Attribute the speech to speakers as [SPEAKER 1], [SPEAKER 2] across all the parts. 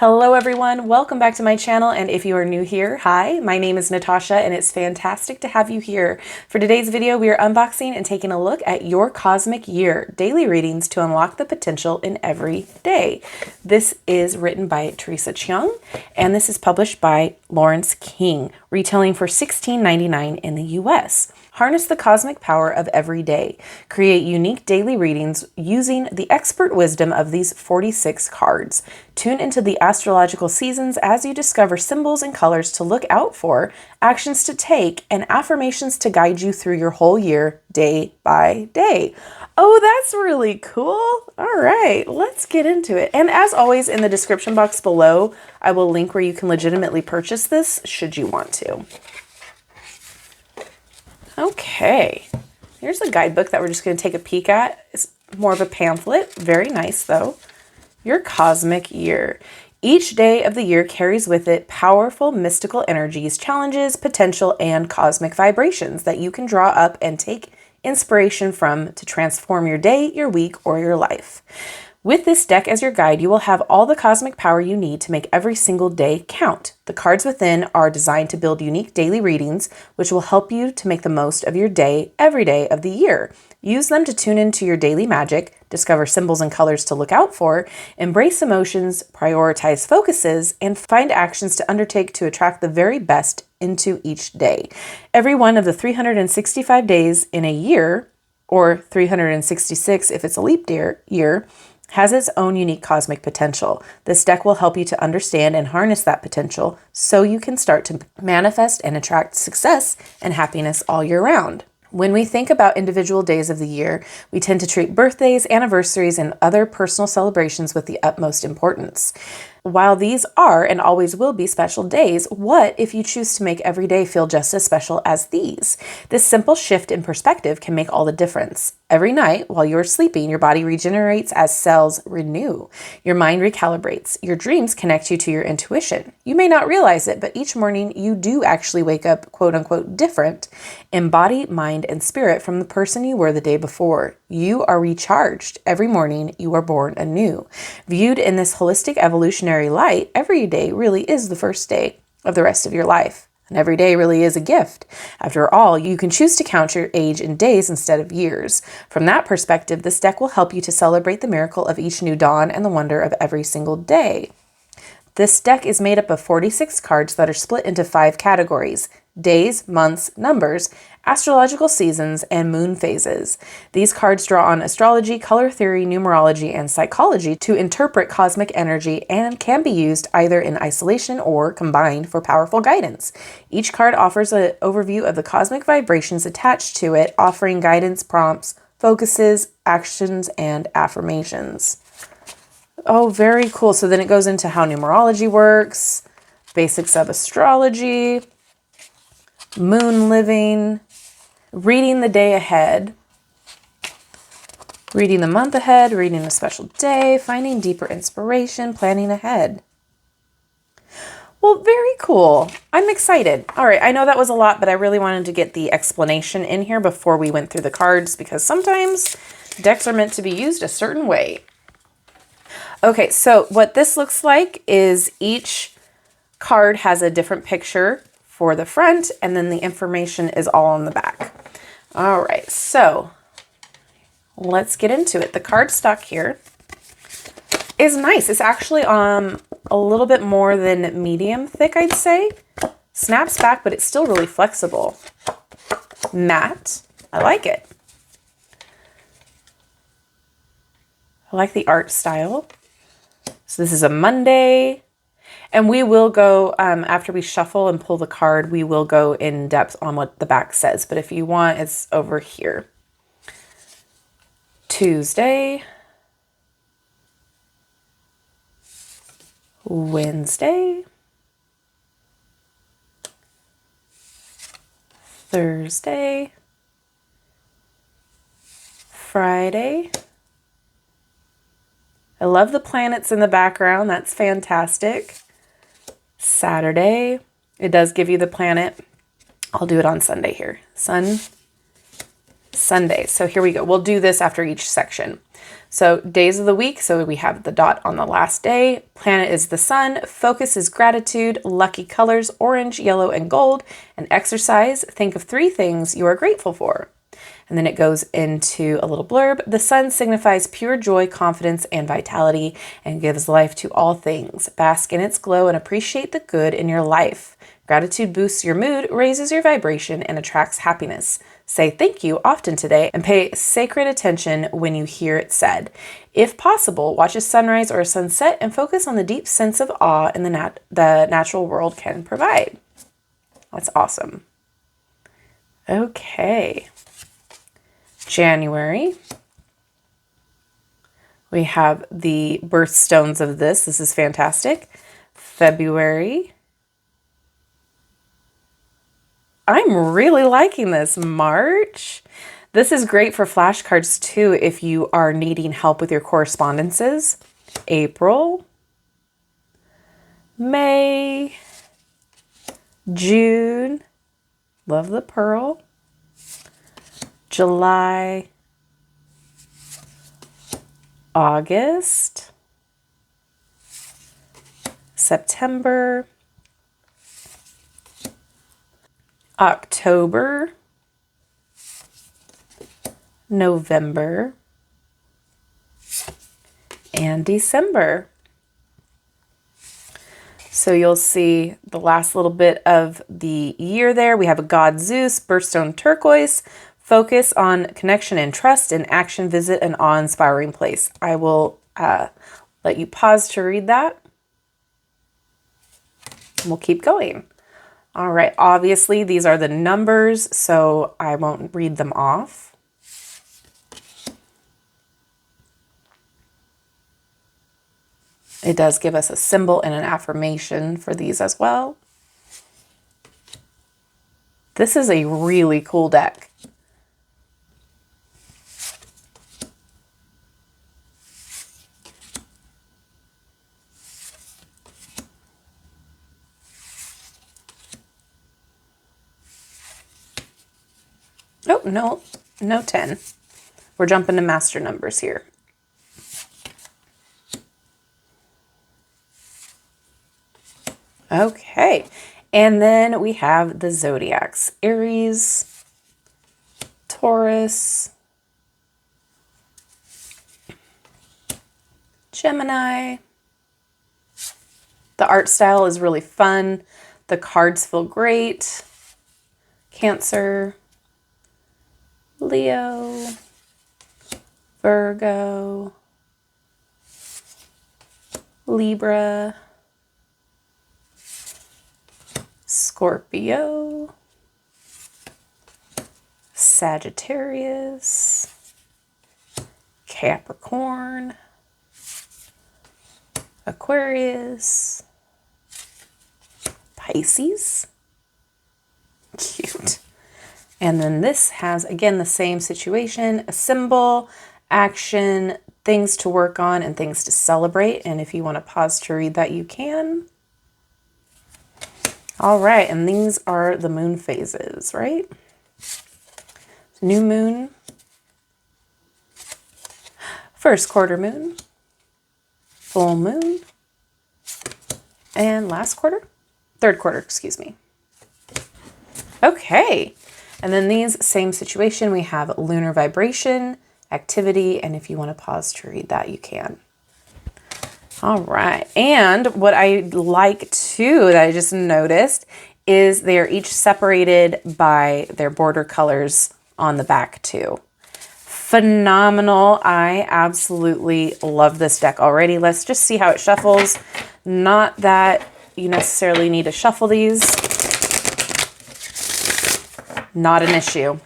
[SPEAKER 1] Hello everyone, welcome back to my channel, and if you are new here, hi, my name is Natasha and it's fantastic to have you here. For today's video, we are unboxing and taking a look at your cosmic year, daily readings to unlock the potential in every day. This is written by Theresa Cheung and this is published by Laurence King, retailing for $16.99 in the US. Harness the cosmic power of every day. Create unique daily readings using the expert wisdom of these 46 cards. Tune into the astrological seasons as you discover symbols and colors to look out for, actions to take, and affirmations to guide you through your whole year, day by day. Oh, that's really cool. All right, let's get into it. And as always, in the description box below, I will link where you can legitimately purchase this should you want to. Okay, here's a guidebook that we're just going to take a peek at. It's more of a pamphlet. Very nice, though. Your cosmic year. Each day of the year carries with it powerful mystical energies, challenges, potential, and cosmic vibrations that you can draw up and take inspiration from to transform your day, your week, or your life. With this deck as your guide, you will have all the cosmic power you need to make every single day count. The cards within are designed to build unique daily readings, which will help you to make the most of your day every day of the year. Use them to tune into your daily magic, discover symbols and colors to look out for, embrace emotions, prioritize focuses, and find actions to undertake to attract the very best into each day. Every one of the 365 days in a year, or 366 if it's a leap year, has its own unique cosmic potential. This deck will help you to understand and harness that potential so you can start to manifest and attract success and happiness all year round. When we think about individual days of the year, we tend to treat birthdays, anniversaries, and other personal celebrations with the utmost importance. While these are and always will be special days, what if you choose to make every day feel just as special as these? This simple shift in perspective can make all the difference. Every night, while you're sleeping, your body regenerates as cells renew. Your mind recalibrates. Your dreams connect you to your intuition. You may not realize it, but each morning you do actually wake up, quote unquote, different in body, mind, and spirit from the person you were the day before. You are recharged. Every morning you are born anew. Viewed in this holistic evolutionary light, every day really is the first day of the rest of your life. And every day really is a gift. After all, you can choose to count your age in days instead of years. From that perspective, this deck will help you to celebrate the miracle of each new dawn and the wonder of every single day. This deck is made up of 46 cards that are split into 5 categories: days, months, numbers, astrological seasons, and moon phases. These cards draw on astrology, color theory, numerology, and psychology to interpret cosmic energy and can be used either in isolation or combined for powerful guidance. Each card offers an overview of the cosmic vibrations attached to it, offering guidance, prompts, focuses, actions, and affirmations. Oh, very cool. So then it goes into how numerology works, basics of astrology, moon living, reading the day ahead, reading the month ahead, reading a special day, finding deeper inspiration, planning ahead. Well, very cool. I'm excited. All right, I know that was a lot, but I really wanted to get the explanation in here before we went through the cards because sometimes decks are meant to be used a certain way. Okay, so what this looks like is each card has a different picture for the front, and then the information is all on the back. All right, so let's get into it. The cardstock here is nice. It's actually a little bit more than medium thick, I'd say. Snaps back, but it's still really flexible. Matte. I like it. I like the art style. So this is a Monday. And we will go, after we shuffle and pull the card, we will go in depth on what the back says. But if you want, it's over here. Tuesday. Wednesday. Thursday. Friday. I love the planets in the background. That's fantastic. Saturday. It does give you the planet. I'll do it on Sunday here. Sun, Sunday. So here we go. We'll do this after each section. So days of the week. So we have the dot on the last day. Planet is the sun. Focus is gratitude. Lucky colors, orange, yellow, and gold. And exercise, think of 3 things you are grateful for. And then it goes into a little blurb. The sun signifies pure joy, confidence, and vitality, and gives life to all things. Bask in its glow and appreciate the good in your life. Gratitude boosts your mood, raises your vibration, and attracts happiness. Say thank you often today and pay sacred attention when you hear it said. If possible, watch a sunrise or a sunset and focus on the deep sense of awe in the natural world can provide. That's awesome. Okay. January. We have the birthstones of this. This is fantastic. February. I'm really liking this. March. This is great for flashcards too if you are needing help with your correspondences. April. May. June. Love the pearl. July. August. September. October, November, and December. So you'll see the last little bit of the year there. We have a god Zeus, birthstone turquoise, focus on connection and trust, and action, visit an awe-inspiring place. I will let you pause to read that. And we'll keep going. All right, obviously these are the numbers, so I won't read them off. It does give us a symbol and an affirmation for these as well. This is a really cool deck. Oh, no 10. We're jumping to master numbers here. Okay, and then we have the zodiacs. Aries, Taurus, Gemini. The art style is really fun. The cards feel great. Cancer, Leo, Virgo, Libra, Scorpio, Sagittarius, Capricorn, Aquarius, Pisces. Cute. And then this has, again, the same situation, a symbol, action, things to work on, and things to celebrate. And if you want to pause to read that, you can. All right, and these are the moon phases, right? New moon, first quarter moon, full moon, and last quarter, third quarter, excuse me. Okay. And then these, same situation, we have lunar vibration, activity, and if you want to pause to read that, you can. All right, and what I like too, that I just noticed, is they are each separated by their border colors on the back too. Phenomenal. I absolutely love this deck already. Let's just see how it shuffles. Not that you necessarily need to shuffle these. Not an issue.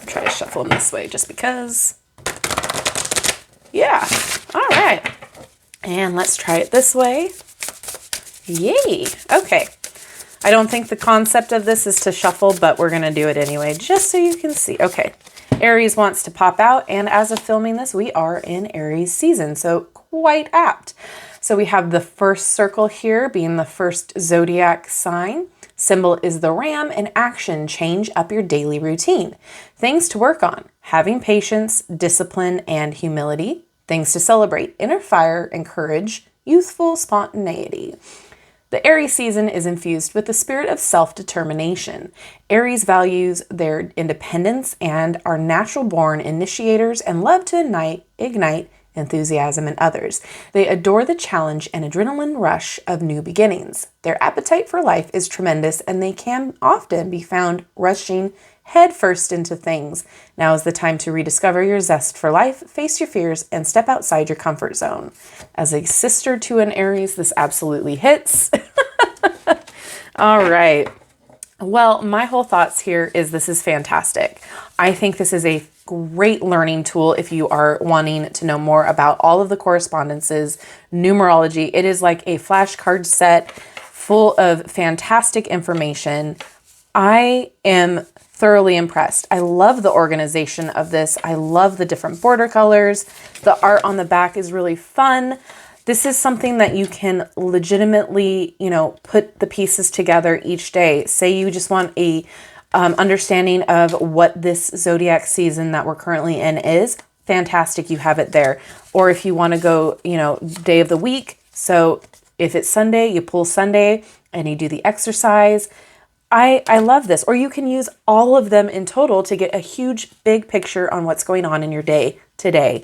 [SPEAKER 1] Try to shuffle them this way just because. Yeah. All right. And let's try it this way. Yay. Okay. I don't think the concept of this is to shuffle, but we're going to do it anyway, just so you can see. Okay. Aries wants to pop out, and as of filming this, we are in Aries season, so quite apt. So we have the first circle here being the first zodiac sign, Symbol is the ram, and action, change up your daily routine. Things to work on: having patience, discipline, and humility. Things to celebrate: inner fire and courage, youthful spontaneity. The Aries season is infused with the spirit of self-determination. Aries values their independence and are natural-born initiators and love to ignite enthusiasm in others. They adore the challenge and adrenaline rush of new beginnings. Their appetite for life is tremendous, and they can often be found rushing headfirst into things. Now is the time to rediscover your zest for life, face your fears, and step outside your comfort zone. As a sister to an Aries, this absolutely hits. All right. Well, my whole thoughts here is this is fantastic. I think this is a great learning tool if you are wanting to know more about all of the correspondences, numerology. It is like a flashcard set full of fantastic information. I am thoroughly impressed. I love the organization of this. I love the different border colors. The art on the back is really fun. This is something that you can legitimately, put the pieces together each day. Say you just want a understanding of what this zodiac season that we're currently in is. Fantastic, you have it there. Or if you want to go, day of the week. So if it's Sunday, you pull Sunday and you do the exercise. I love this. Or you can use all of them in total to get a huge, big picture on what's going on in your day today.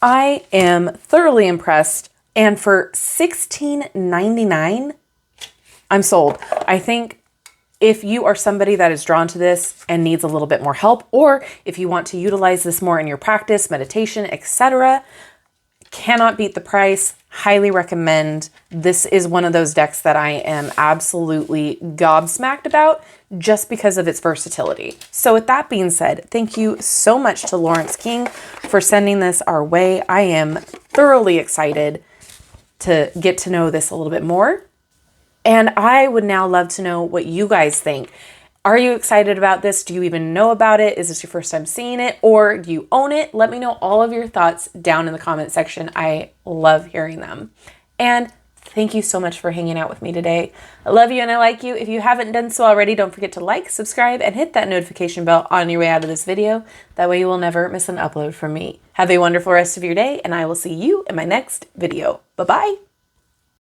[SPEAKER 1] I am thoroughly impressed. And for $16.99, I'm sold. I think if you are somebody that is drawn to this and needs a little bit more help, or if you want to utilize this more in your practice, meditation, etc., cannot beat the price. Highly recommend. This is one of those decks that I am absolutely gobsmacked about just because of its versatility. So with that being said, thank you so much to Laurence King for sending this our way. I am thoroughly excited to get to know this a little bit more. And I would now love to know what you guys think. Are you excited about this? Do you even know about it? Is this your first time seeing it, or do you own it? Let me know all of your thoughts down in the comment section. I love hearing them. And thank you so much for hanging out with me today. I love you and I like you. If you haven't done so already, don't forget to like, subscribe, and hit that notification bell on your way out of this video. That way you will never miss an upload from me. Have a wonderful rest of your day, and I will see you in my next video. Bye-bye.